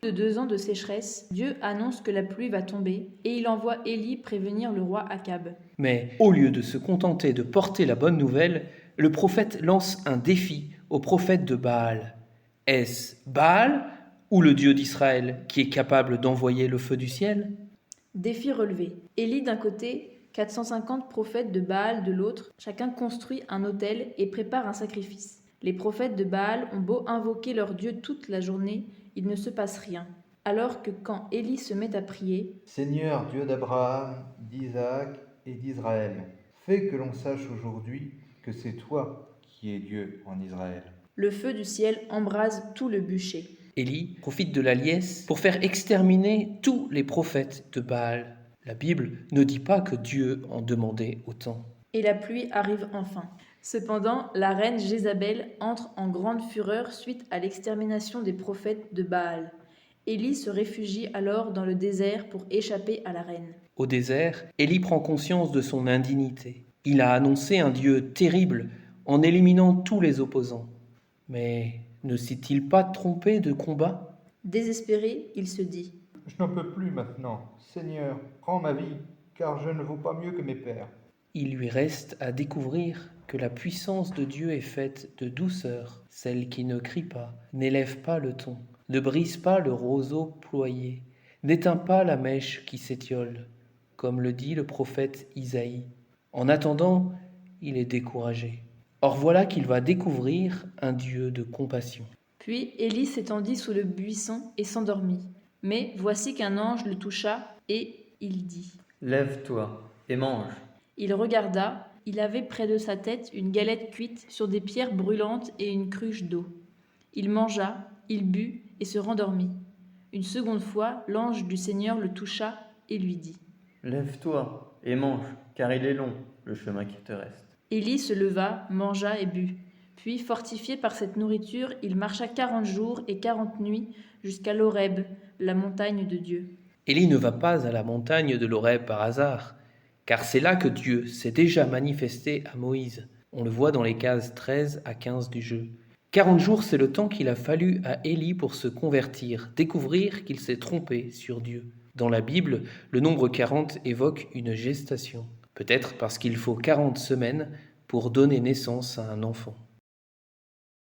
De 2 ans de sécheresse, Dieu annonce que la pluie va tomber et il envoie Élie prévenir le roi Akab. Mais au lieu de se contenter de porter la bonne nouvelle, le prophète lance un défi au prophète de Baal. Est-ce Baal ou le Dieu d'Israël qui est capable d'envoyer le feu du ciel? Défi relevé. Élie d'un côté, 450 prophètes de Baal de l'autre, chacun construit un autel et prépare un sacrifice. Les prophètes de Baal ont beau invoquer leur Dieu toute la journée, il ne se passe rien. Alors que quand Élie se met à prier, Seigneur Dieu d'Abraham, d'Isaac et d'Israël, fais que l'on sache aujourd'hui que c'est toi qui es Dieu en Israël. le feu du ciel embrase tout le bûcher. Élie profite de la liesse pour faire exterminer tous les prophètes de Baal. La Bible ne dit pas que Dieu en demandait autant. Et la pluie arrive enfin. Cependant, la reine Jézabel entre en grande fureur suite à l'extermination des prophètes de Baal. Élie se réfugie alors dans le désert pour échapper à la reine. Au désert, Élie prend conscience de son indignité. Il a annoncé un Dieu terrible en éliminant tous les opposants. Mais ne s'est-il pas trompé de combat? Désespéré, il se dit « Je n'en peux plus maintenant. Seigneur, prends ma vie, car je ne vaux pas mieux que mes pères. Il lui reste à découvrir que la puissance de Dieu est faite de douceur, celle qui ne crie pas, n'élève pas le ton, ne brise pas le roseau ployé, n'éteint pas la mèche qui s'étiole, comme le dit le prophète Isaïe. En attendant, il est découragé. Or voilà qu'il va découvrir un Dieu de compassion. » Puis Élie s'étendit sous le buisson et s'endormit. Mais voici qu'un ange le toucha et il dit « Lève-toi et mange. » Il regarda, il avait près de sa tête une galette cuite sur des pierres brûlantes et une cruche d'eau. Il mangea, il but et se rendormit. Une seconde fois, l'ange du Seigneur le toucha et lui dit « Lève-toi et mange, car il est long, le chemin qui te reste. » Élie se leva, mangea et but. Puis, fortifié par cette nourriture, il marcha 40 jours et 40 nuits jusqu'à l'Horeb, la montagne de Dieu. Élie ne va pas à la montagne de l'Horeb par hasard, car c'est là que Dieu s'est déjà manifesté à Moïse. On le voit dans les cases 13 à 15 du jeu. 40 jours, c'est le temps qu'il a fallu à Élie pour se convertir, découvrir qu'il s'est trompé sur Dieu. Dans la Bible, le nombre 40 évoque une gestation. Peut-être parce qu'il faut 40 semaines pour donner naissance à un enfant.